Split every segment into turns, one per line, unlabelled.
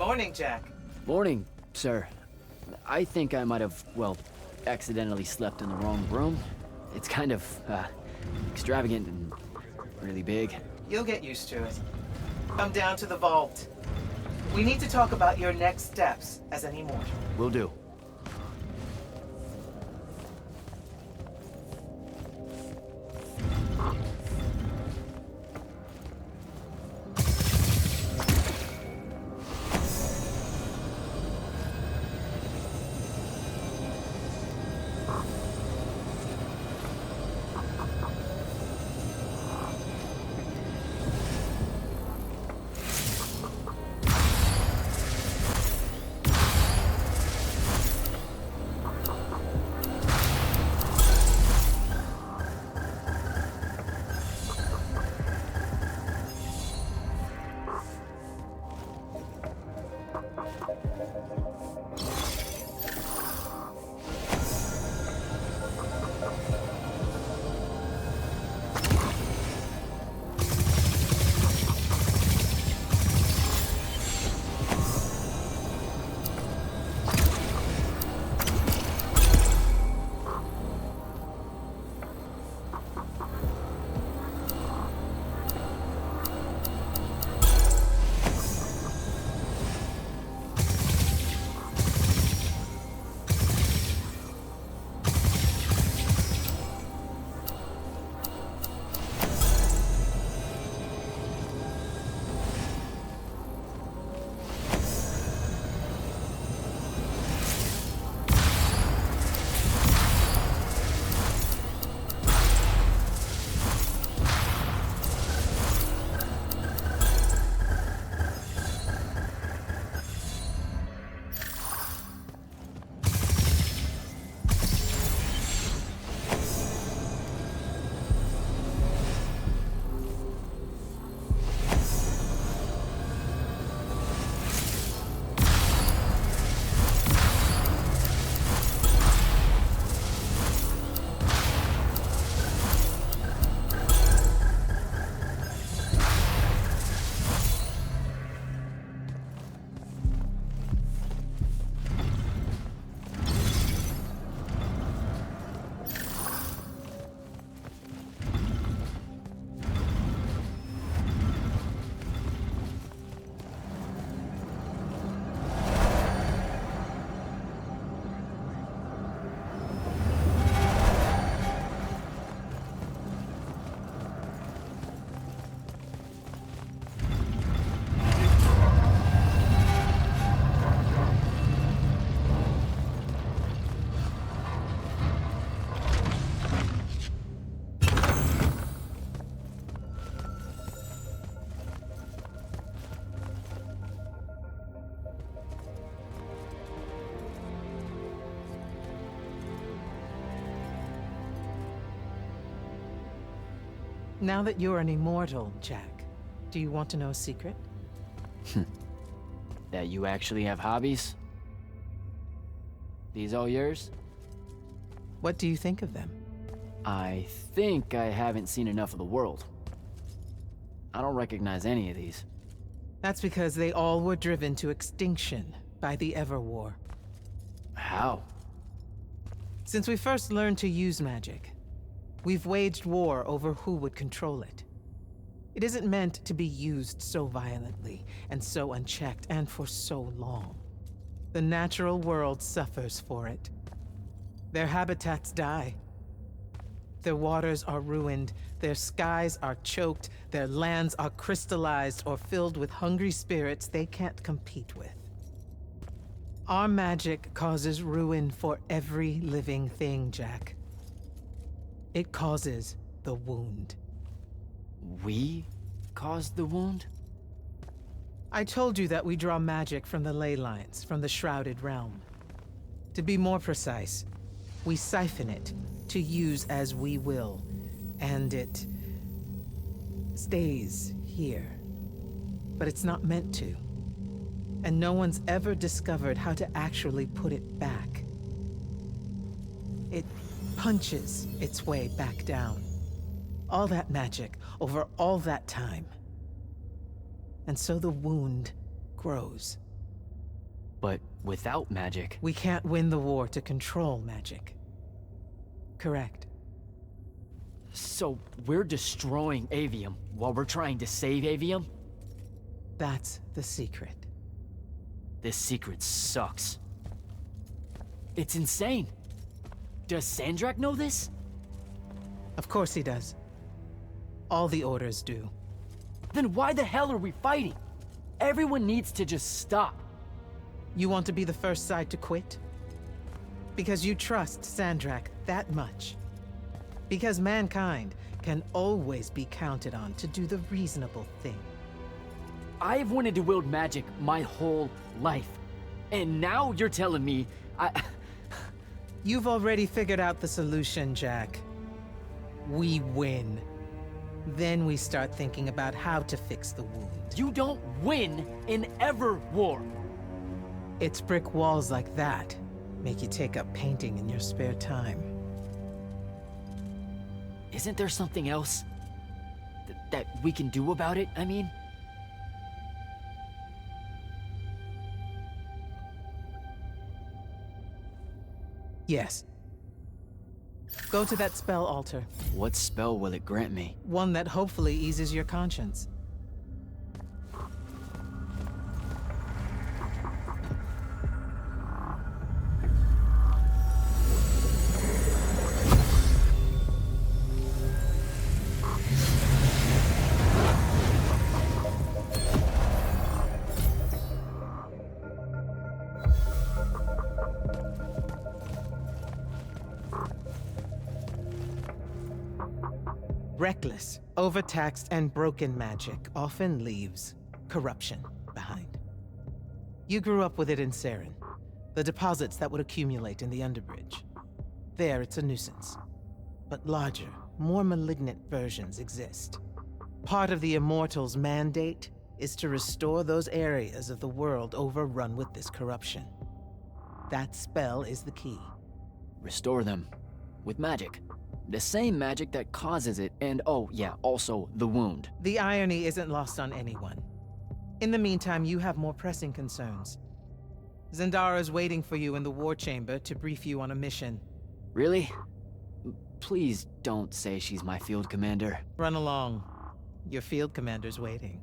Morning, Jack.
Morning, sir. I think I might have, well, accidentally slept in the wrong room. It's kind of, extravagant and really big.
You'll get used to it. Come down to the vault. We need to talk about your next steps as an immortal.
Will do.
Now that you're an immortal, Jack, do you want to know a secret?
That you actually have hobbies? These all yours?
What do you think of them?
I think I haven't seen enough of the world. I don't recognize any of these.
That's because they all were driven to extinction by the Everwar.
How?
Since we first learned to use magic, we've waged war over who would control it. It isn't meant to be used so violently and so unchecked and for so long. The natural world suffers for it. Their habitats die. Their waters are ruined, their skies are choked, their lands are crystallized or filled with hungry spirits they can't compete with. Our magic causes ruin for every living thing, Jack. It causes the wound.
We caused the wound?
I told you that we draw magic from the ley lines, from the shrouded realm. To be more precise, we siphon it to use as we will, and it stays here. But it's not meant to. And no one's ever discovered how to actually put it back. It punches its way back down. All that magic over all that time. And so the wound grows.
But without magic...
We can't win the war to control magic. Correct.
So we're destroying Aveum while we're trying to save Aveum?
That's the secret.
This secret sucks. It's insane. Does Sandrak know this?
Of course he does. All the orders do.
Then why the hell are we fighting? Everyone needs to just stop.
You want to be the first side to quit? Because you trust Sandrak that much. Because mankind can always be counted on to do the reasonable thing.
I've wanted to wield magic my whole life. And now you're telling me
You've already figured out the solution, Jack. We win. Then we start thinking about how to fix the wound.
You don't win in ever war.
It's brick walls like that make you take up painting in your spare time.
Isn't there something else that we can do about it, I mean?
Yes. Go to that spell altar.
What spell will it grant me?
One that hopefully eases your conscience. Reckless, overtaxed, and broken magic often leaves corruption behind. You grew up with it in Saren, the deposits that would accumulate in the Underbridge. There, it's a nuisance. But larger, more malignant versions exist. Part of the Immortals' mandate is to restore those areas of the world overrun with this corruption. That spell is the key.
Restore them. With magic. The same magic that causes it, and oh yeah, also the wound.
The irony isn't lost on anyone. In the meantime, you have more pressing concerns. Zendara's waiting for you in the war chamber to brief you on a mission.
Really? Please don't say she's my field commander.
Run along. Your field commander's waiting.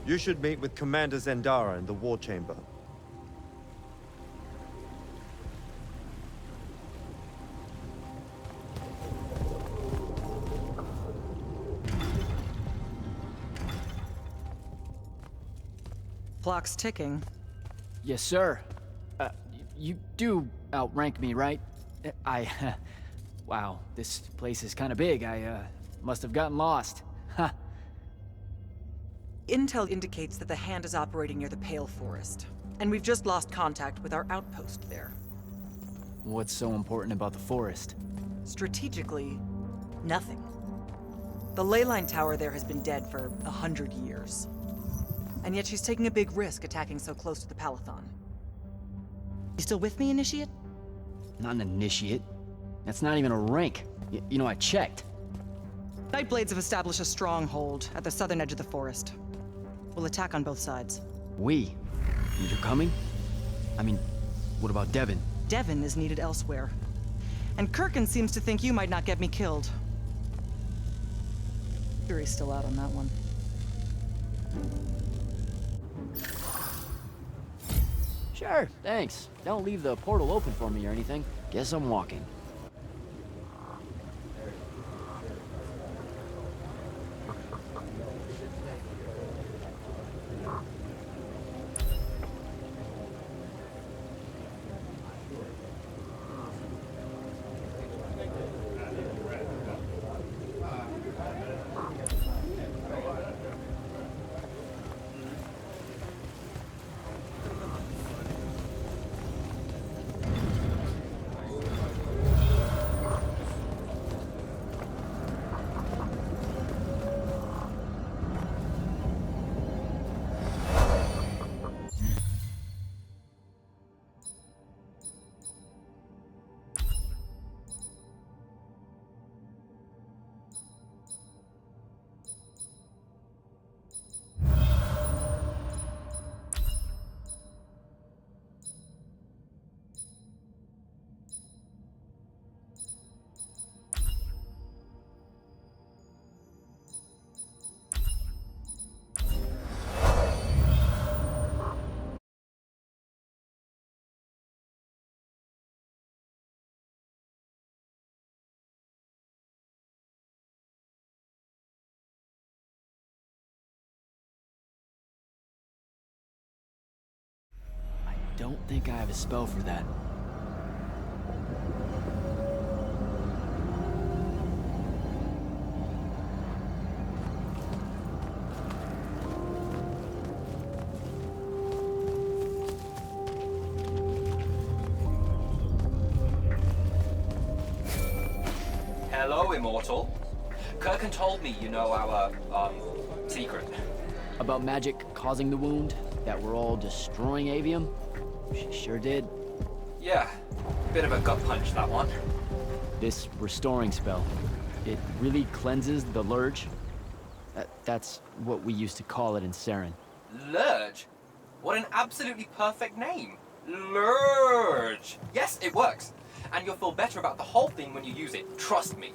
You should meet with Commander Zendara in the war chamber.
Clock's ticking.
Yes, sir. You do outrank me, right? Wow, this place is kind of big. I must have gotten lost. Ha.
Intel indicates that the Hand is operating near the Pale Forest, and we've just lost contact with our outpost there.
What's so important about the forest?
Strategically, nothing. The ley line tower there has been dead for 100 years. And yet she's taking a big risk attacking so close to the Palathon. You still with me, Initiate?
Not an initiate. That's not even a rank. You know, I checked.
Nightblades have established a stronghold at the southern edge of the forest. We'll attack on both sides.
We? And you're coming? I mean, what about Devin?
Devin is needed elsewhere. And Kirkin seems to think you might not get me killed. Jury's still out on that one.
Sure, thanks. Don't leave the portal open for me or anything. Guess I'm walking. Don't think I have a spell for that.
Hello, Immortal. Kirkin told me you know our, secret.
About magic causing the wound, that we're all destroying Aveum? She sure did.
Yeah, bit of a gut punch, that one.
This restoring spell, it really cleanses the Lurge? That's what we used to call it in Saren.
Lurge? What an absolutely perfect name. Lurge. Yes, it works. And you'll feel better about the whole thing when you use it. Trust me.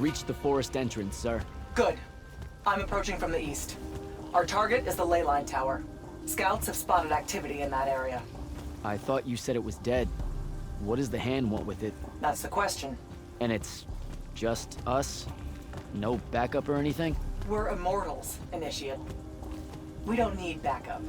reached the forest entrance, sir.
Good. I'm approaching from the east. Our target is the ley line tower. Scouts have spotted activity in that area.
I thought you said it was dead. What does the hand want with it?
That's the question.
And it's just us? No backup or anything?
We're immortals, Initiate. We don't need backup.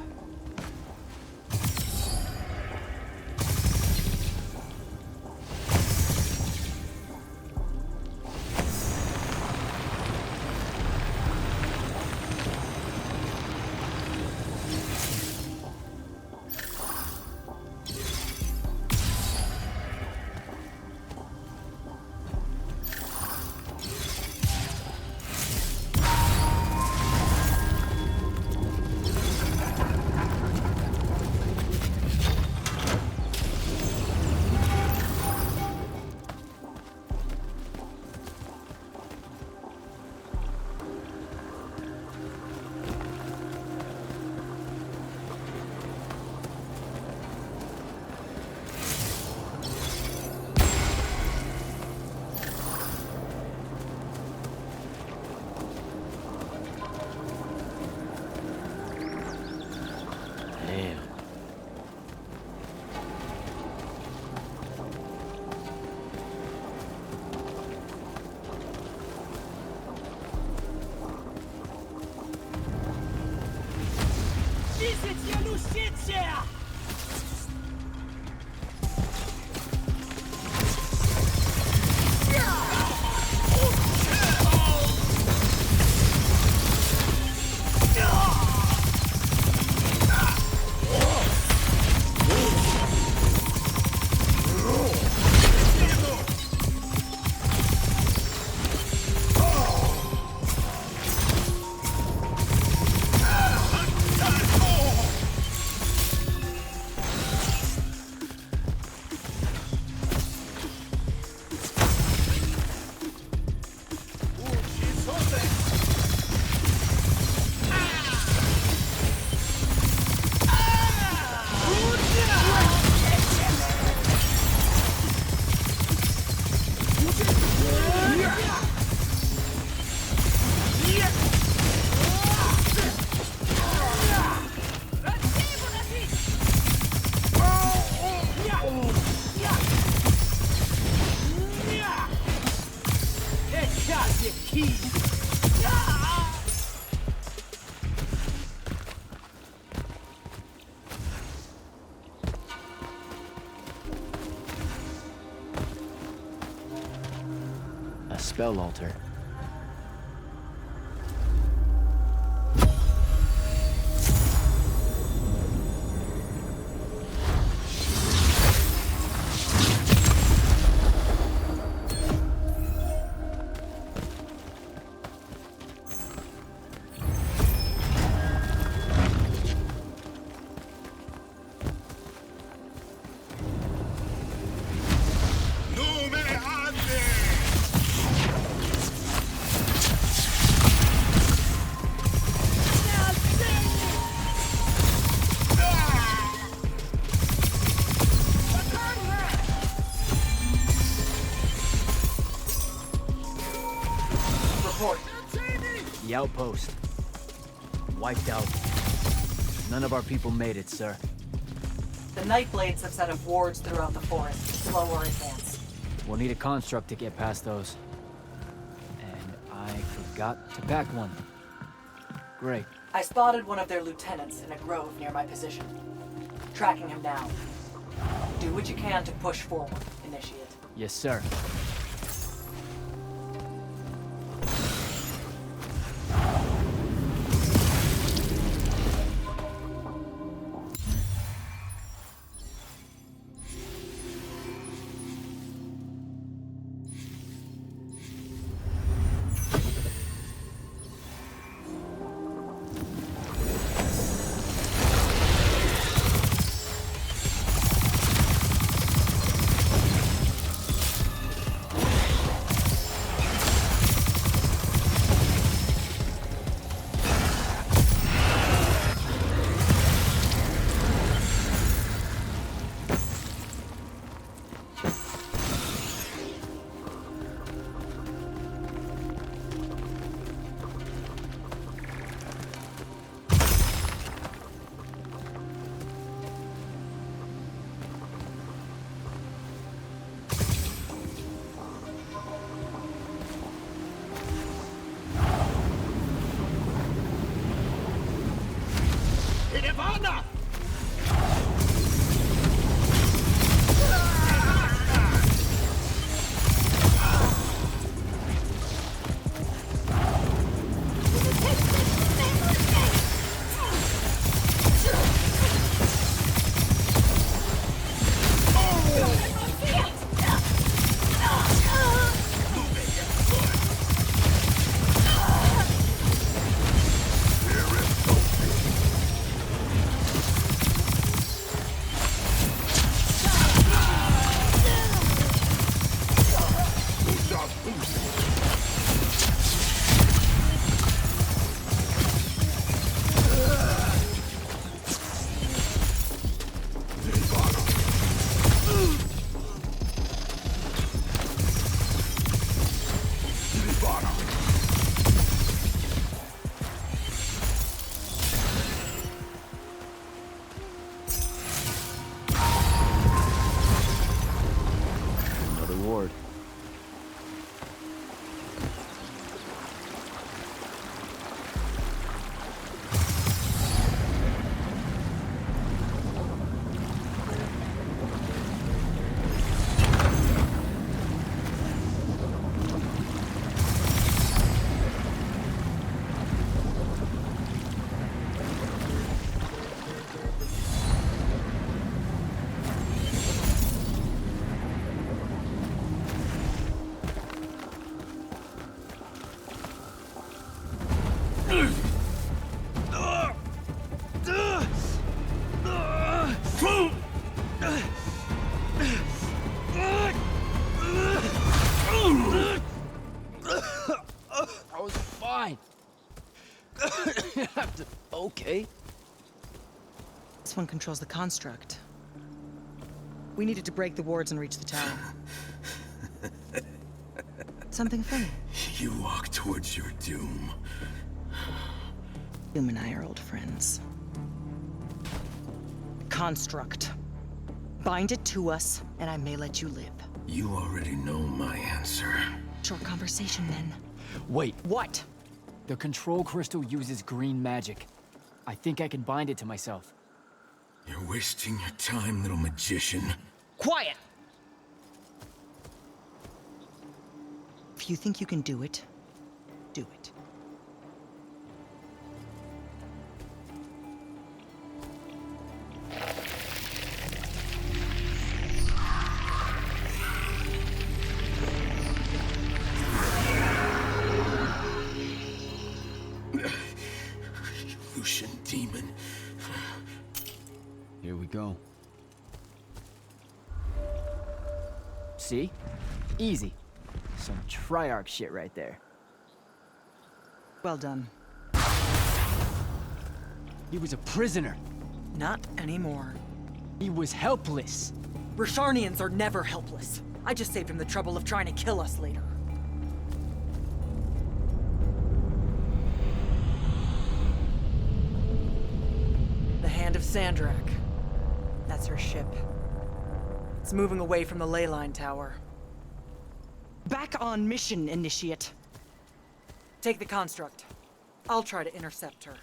Damn. A spell altar. The outpost. Wiped out. None of our people made it, sir.
The Nightblades have set up wards throughout the forest to slow our advance.
We'll need a construct to get past those. And I forgot to pack one. Great.
I spotted one of their lieutenants in a grove near my position. Tracking him down. Do what you can to push forward, Initiate.
Yes, sir. Okay.
This one controls the construct. We needed to break the wards and reach the tower. Something funny.
You walk towards your doom.
Doom and I are old friends. Construct. Bind it to us, and I may let you live.
You already know my answer.
Short conversation, then.
Wait,
What?
the control crystal uses green magic. I think I can bind it to myself.
You're wasting your time, little magician.
Quiet! If you think you can do it, do it.
Lucian demon.
Here we go. See? Easy. Some Triarch shit right there.
Well done.
He was a prisoner.
Not anymore.
He was helpless.
Rosharnians are never helpless. I just saved him the trouble of trying to kill us later. The Hand of Sandrak. That's her ship. It's moving away from the ley line tower. Back on mission, Initiate. Take the construct. I'll try to intercept her.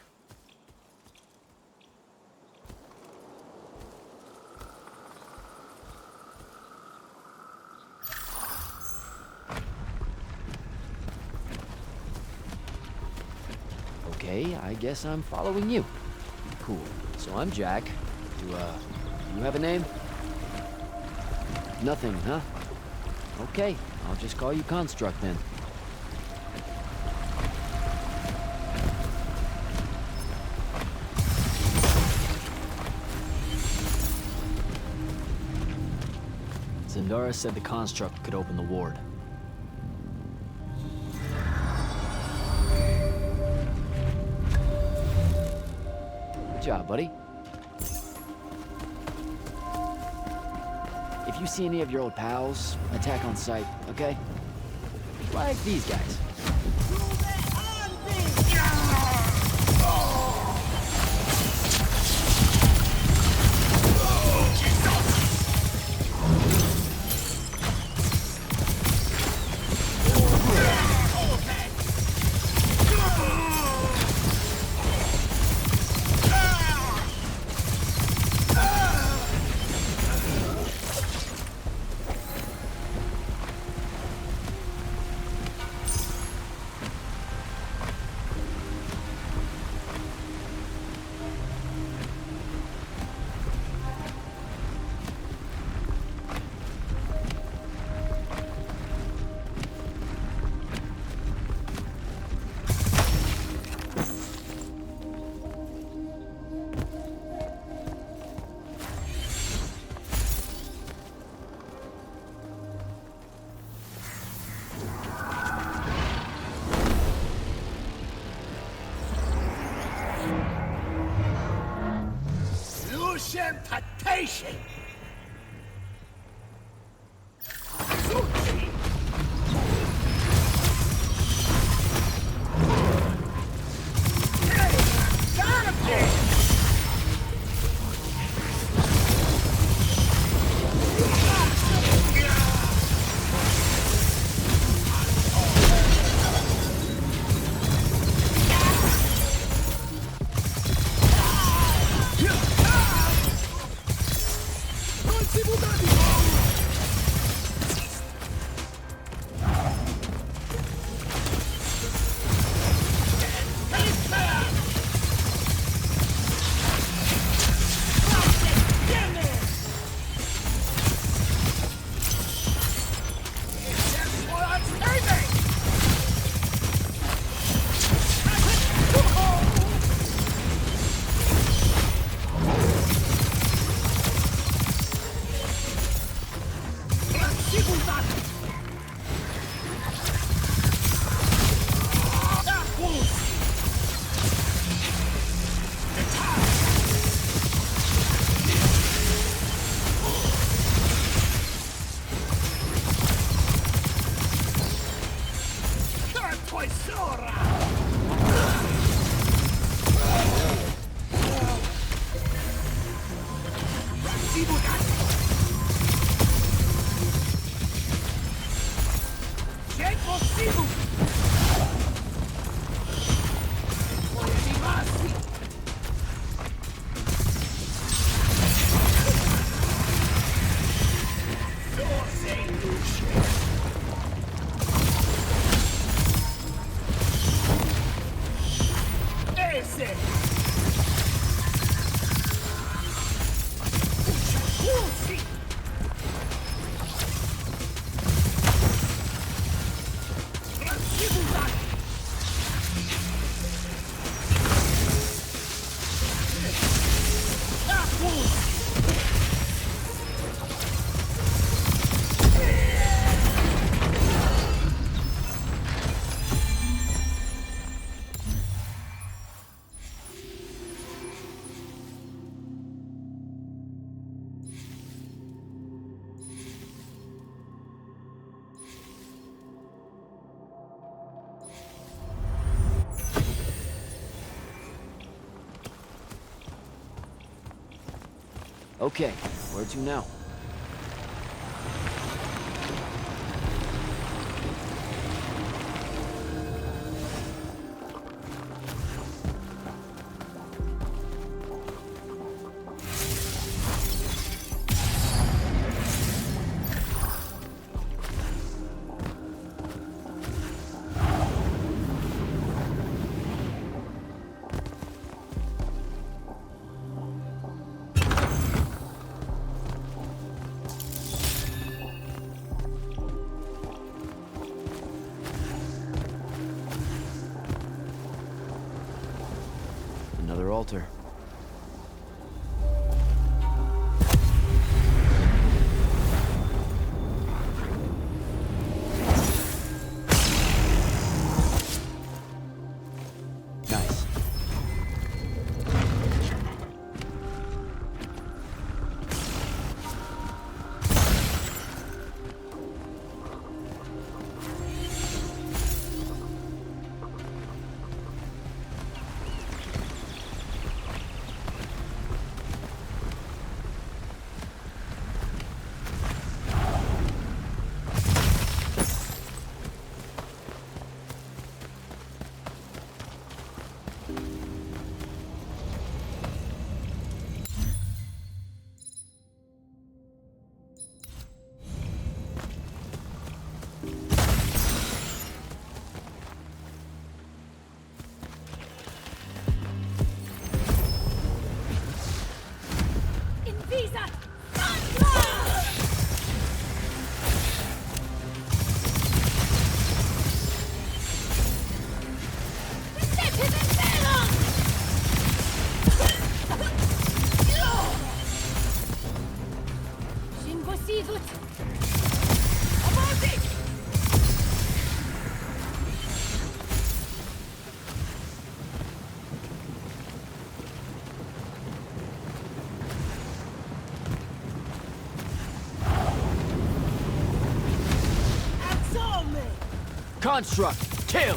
Okay, I guess I'm following you. Cool. So I'm Jack. Do you have a name? Nothing, huh? Okay, I'll just call you Construct then. Zendara said the Construct could open the ward. Good job, buddy. If you see any of your old pals, attack on sight, okay? Like these guys.
Teleportation! Sushi! Hey! Got
Okay, where to now? Another altar. Nice. Construct, kill!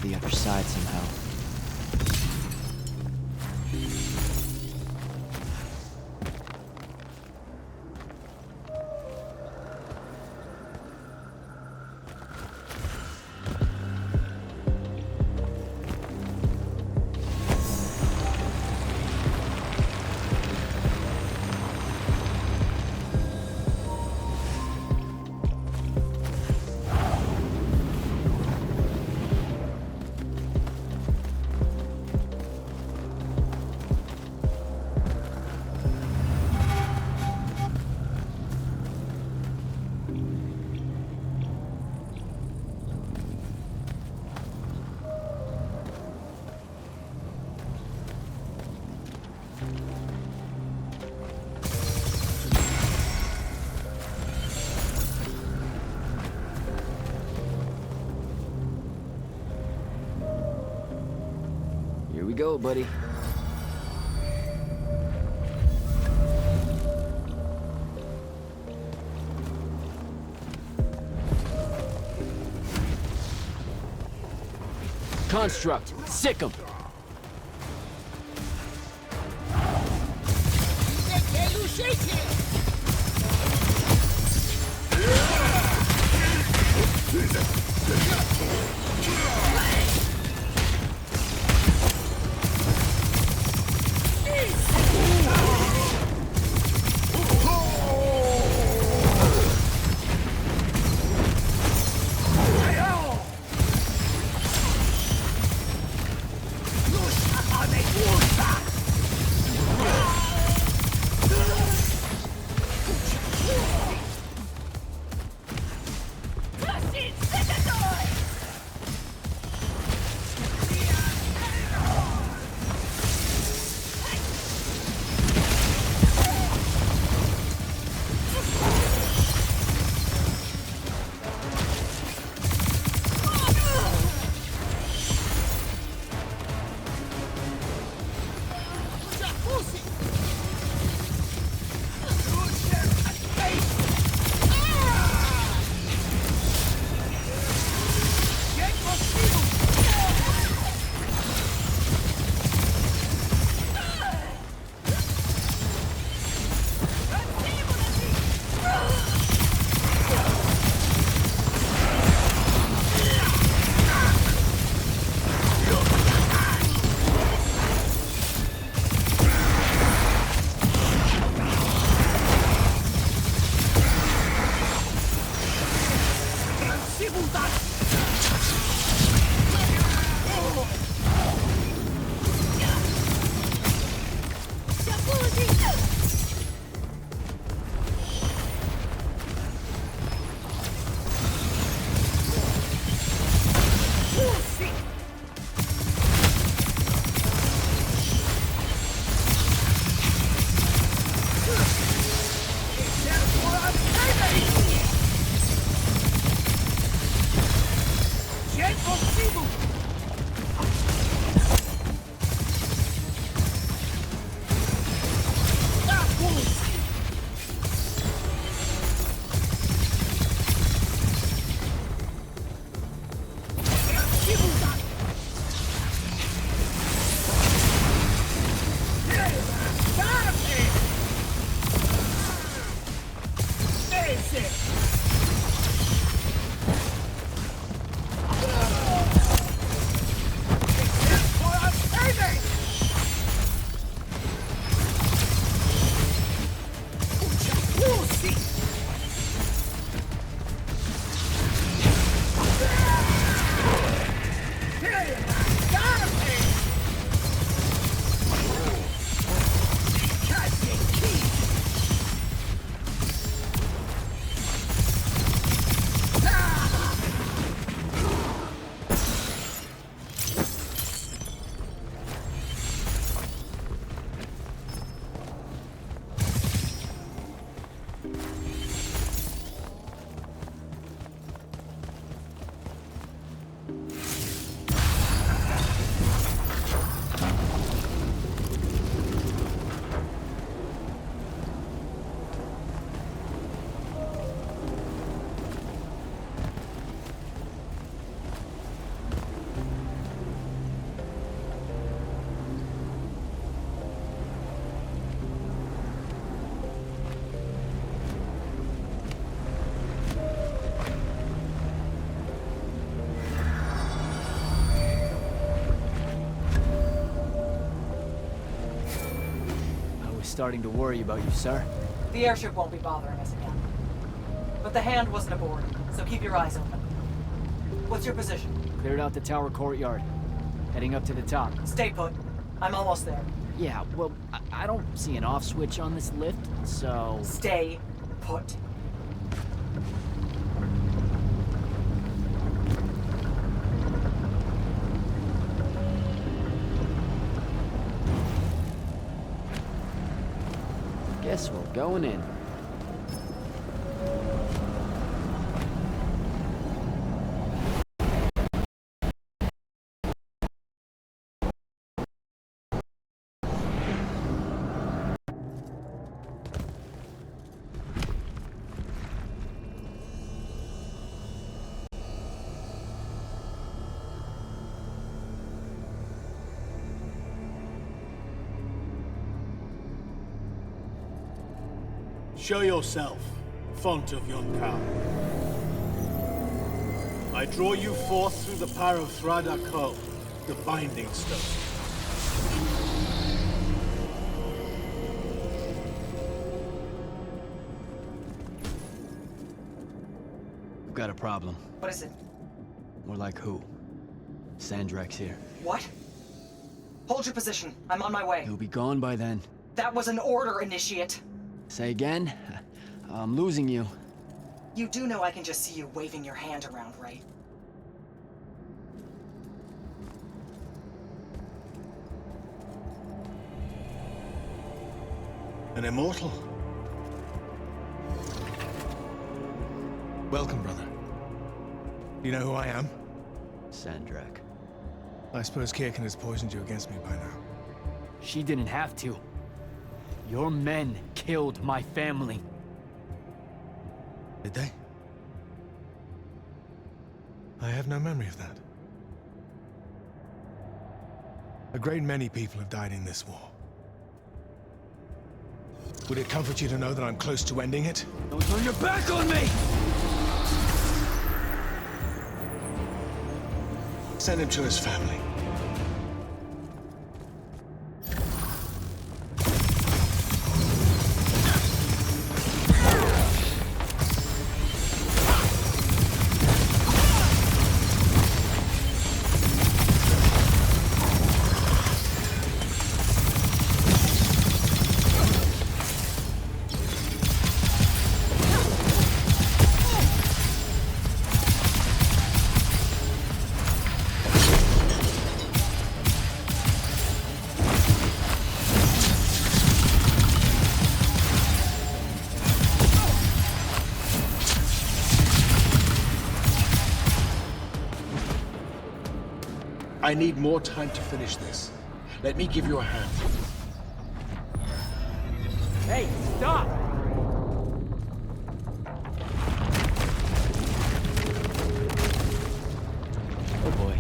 The other side somehow. Here we go, buddy. Construct, sick 'em. Starting to worry about you, sir.
The airship won't be bothering us again. But the hand wasn't aboard, so keep your eyes open. What's your position?
Cleared out the tower courtyard. Heading up to the top.
Stay put. I'm almost there.
Yeah, well, I don't see an off switch on this lift, so...
Stay put.
Guess we're going in.
Show yourself, font of yon power. I draw you forth through the power of Thradakko, the binding stone.
We've got a problem.
What is it?
More like who? Sandrakk's here.
What? Hold your position. I'm on my way.
He'll be gone by then.
That was an order, Initiate.
Say again? I'm losing you.
You do know I can just see you waving your hand around, right?
An immortal?
Welcome, brother. You know who I am?
Sandrakk.
I suppose Kirkin has poisoned you against me by now.
She didn't have to. Your men killed my family.
Did they? I have no memory of that. A great many people have died in this war. Would it comfort you to know that I'm close to ending it?
Don't turn your back on me!
Send him to his family.
I need more time to finish this. Let me give you a hand.
Hey, stop! Oh boy.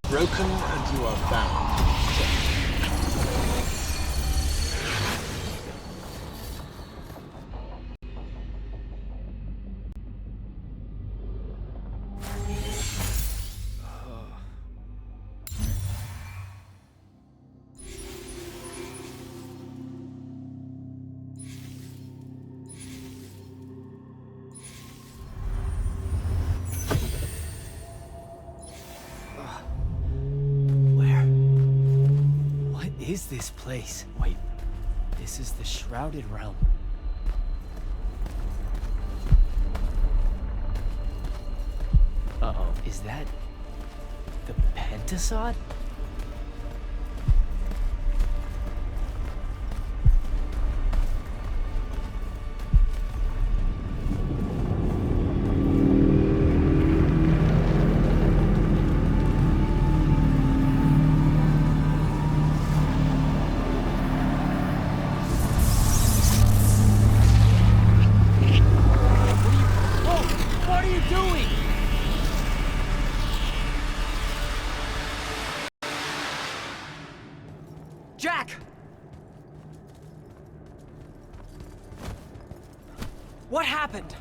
Broken and you are bound.
Is this place? Wait, this is the Shrouded Realm. Uh-oh, is that the Pentasod?
Jack! What happened?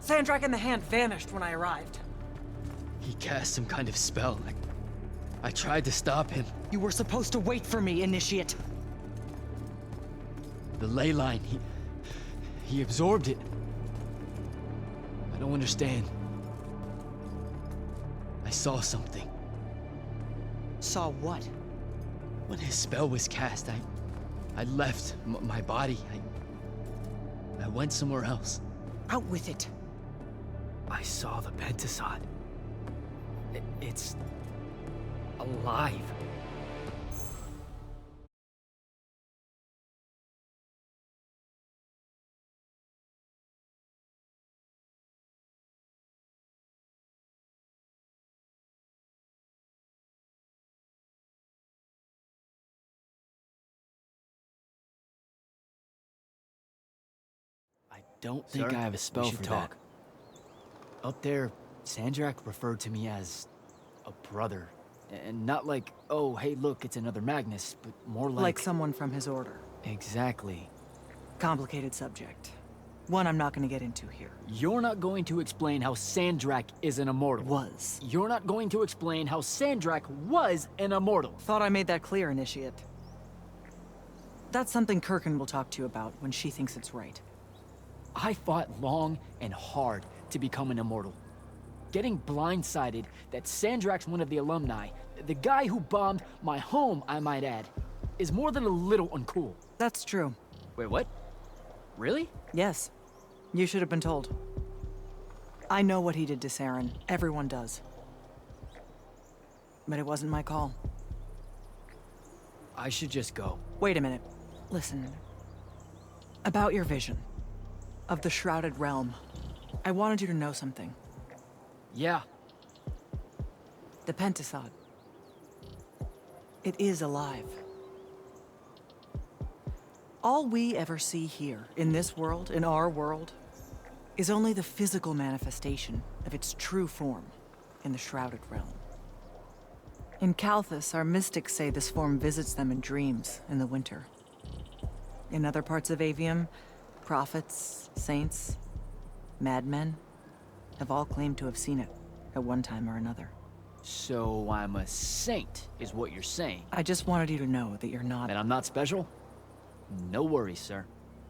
Sandrak and the Hand vanished when I arrived.
He cast some kind of spell. I tried to stop him.
You were supposed to wait for me, Initiate.
The ley line, he absorbed it. I don't understand. I saw something.
Saw what?
When his spell was cast, I left my body. I went somewhere else.
Out with it.
I saw the Pentasod. It's alive. I don't think I have a spell for that. Up there, Sandrak referred to me as a brother. And not like, oh, hey, look, it's another Magnus, but more like...
Like someone from his order.
Exactly.
Complicated subject. One I'm not going to get into here.
You're not going to explain how Sandrak is an immortal.
Was.
You're not going to explain how Sandrak was an immortal.
Thought I made that clear, Initiate. That's something Kirkin will talk to you about when she thinks it's right.
I fought long and hard to become an immortal. Getting blindsided that Sandrak's one of the alumni, the guy who bombed my home, I might add, is more than a little uncool.
That's true.
Wait, what? Really?
Yes. You should have been told. I know what he did to Saren. Everyone does. but it wasn't my call.
I should just go.
Wait a minute. Listen. About your vision of the Shrouded Realm, I wanted you to know something.
Yeah.
The Pentasod. It is alive. All we ever see here, in this world, in our world, is only the physical manifestation of its true form in the Shrouded Realm. In Kalthus, our mystics say this form visits them in dreams in the winter. In other parts of Aveum, prophets, saints, madmen have all claimed to have seen it at one time or another.
So I'm a saint, is what you're saying?
I just wanted you to know that you're not.
And I'm not special? No worries, sir.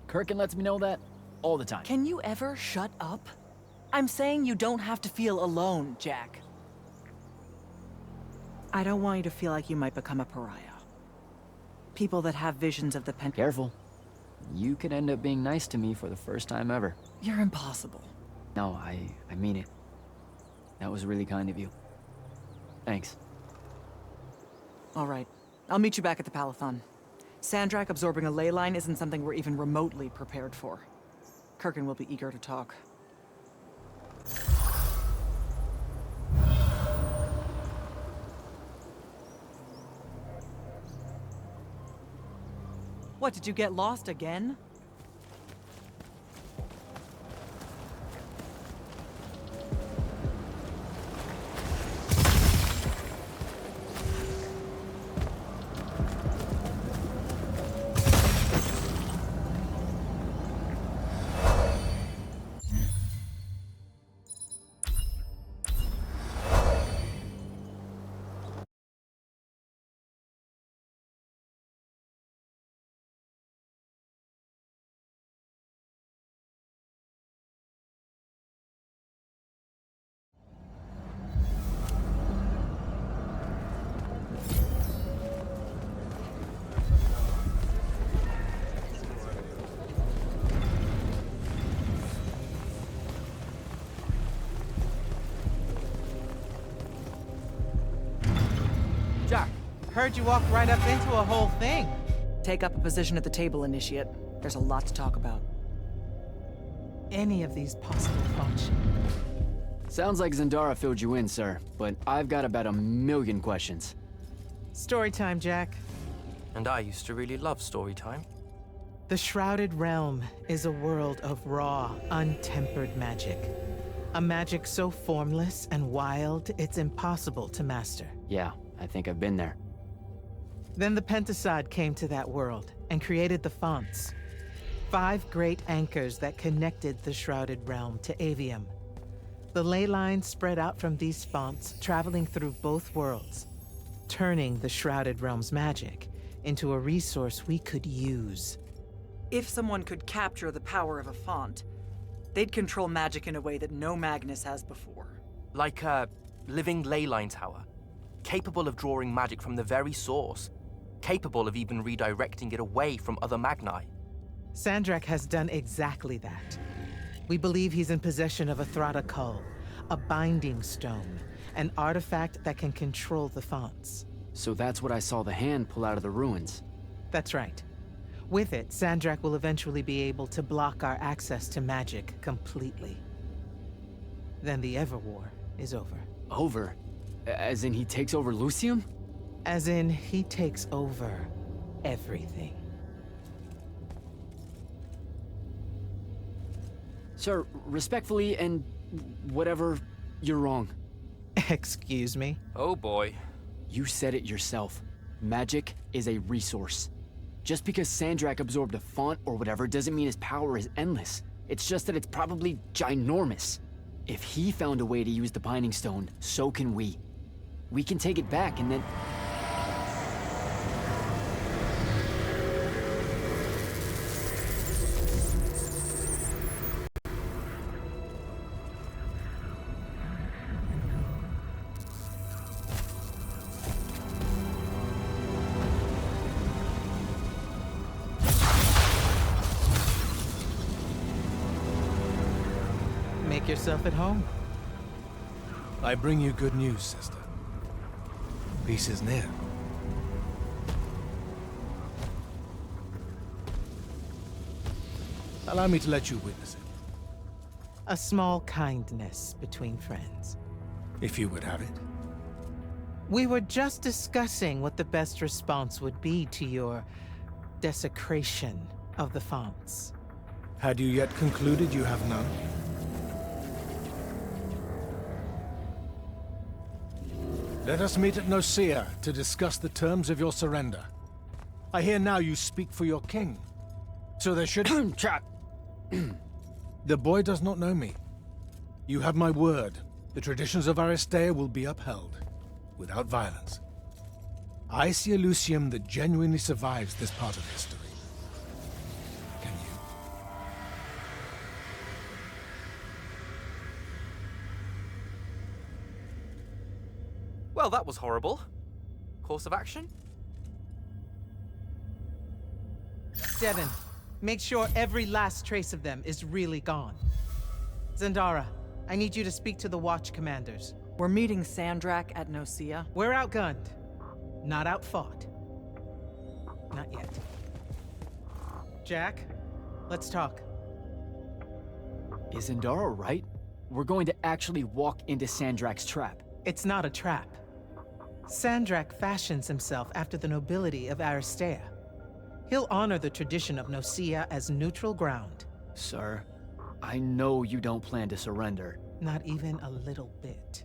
Kirkin lets me know that all the time.
Can you ever shut up? I'm saying you don't have to feel alone, Jack. I don't want you to feel like you might become a pariah. People that have visions of the
Careful. You could end up being nice to me for the first time ever.
You're impossible.
No, I mean it. That was really kind of you. Thanks.
All right. I'll meet you back at the Palathon. Sandrak absorbing a ley line isn't something we're even remotely prepared for. Kirkin will be eager to talk. What, did you get lost again?
Jack, heard you walked right up into a whole thing.
Take up a position at the table, Initiate. There's a lot to talk about.
Any of these possible functions.
Sounds like Zendara filled you in, sir, but I've got about 1,000,000 questions.
Story time, Jack.
And I used to really love story time.
The Shrouded Realm is a world of raw, untempered magic. A magic so formless and wild, it's impossible to master.
Yeah, I think I've been there.
Then the Pentasod came to that world and created the fonts. 5 great anchors that connected the Shrouded Realm to Aveum. The ley lines spread out from these fonts, traveling through both worlds, turning the Shrouded Realm's magic into a resource we could use.
If someone could capture the power of a font, they'd control magic in a way that no Magnus has before.
Like a living ley line tower, capable of drawing magic from the very source, capable of even redirecting it away from other Magni.
Sandrak has done exactly that. We believe he's in possession of a Thrada Cull, a binding stone, an artifact that can control the fonts.
So that's what I saw the hand pull out of the ruins.
That's right. With it, Sandrak will eventually be able to block our access to magic completely. Then the Everwar is over.
Over? As in he takes over Lucium?
As in, he takes over everything.
Sir, respectfully and whatever, you're wrong.
Excuse me?
Oh boy.
You said it yourself. Magic is a resource. Just because Sandrak absorbed a font or whatever doesn't mean his power is endless. It's just that it's probably ginormous. If he found a way to use the Binding Stone, so can we. We can take it back and then...
Make yourself at home.
I bring you good news, sister. Peace is near. Allow me to let you witness it,
A small kindness between friends.
if you would have it.
We were just discussing what the best response would be to your desecration of the fonts.
Had you yet concluded you have none? Let us meet at Nicaea to discuss the terms of your surrender. I hear now you speak for your king. So there should...
Trap!
The boy does not know me. You have my word. The traditions of Aristea will be upheld, without violence. I see a Lucium that genuinely survives this part of history. Can you?
Well, that was horrible. Course of action?
Devin, make sure every last trace of them is really gone. Zendara, I need you to speak to the watch commanders.
We're meeting Sandrak at Nicaea.
We're outgunned, not outfought. Not yet. Jack, let's talk.
Is Zendara right? We're going to actually walk into Sandrak's trap.
It's not a trap. Sandrak fashions himself after the nobility of Aristea. He'll honor the tradition of Nicaea as neutral ground.
Sir, I know you don't plan to surrender.
Not even a little bit.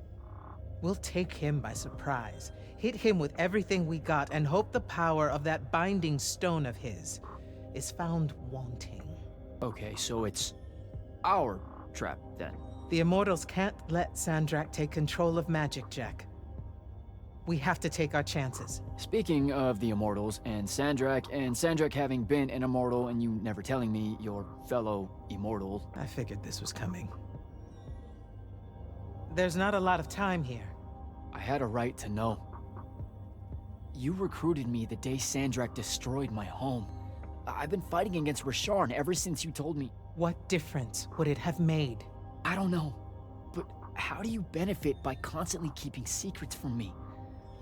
We'll take him by surprise, hit him with everything we got, and hope the power of that binding stone of his is found wanting.
Okay, so it's our trap then.
The Immortals can't let Sandrak take control of magic, Jack. We have to take our chances.
Speaking of the Immortals and Sandrak having been an Immortal and you never telling me your fellow Immortal.
I figured this was coming. There's not a lot of time here.
I had a right to know. You recruited me the day Sandrak destroyed my home. I've been fighting against Rasharn ever since you told me.
What difference would it have made?
I don't know, but how do you benefit by constantly keeping secrets from me?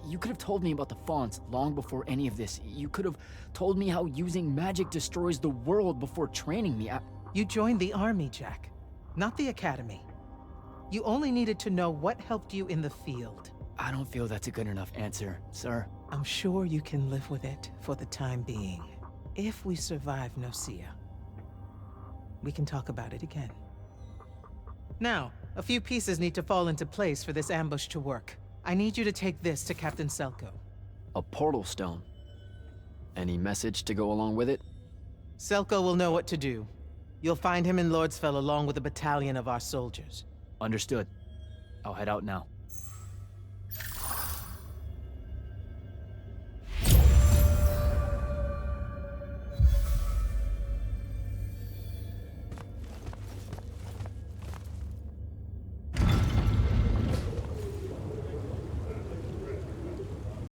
You could have told me about the fonts long before any of this. You could have told me how using magic destroys the world before training me.
You joined the army, Jack, not the academy. You only needed to know what helped you in the field.
I don't feel that's a good enough answer, sir.
I'm sure you can live with it for the time being. If we survive Nicaea, we can talk about it again. Now, a few pieces need to fall into place for this ambush to work. I need you to take this to Captain Selko.
A portal stone. Any message to go along with it?
Selko will know what to do. You'll find him in Lordsfell along with a battalion of our soldiers.
Understood. I'll head out now.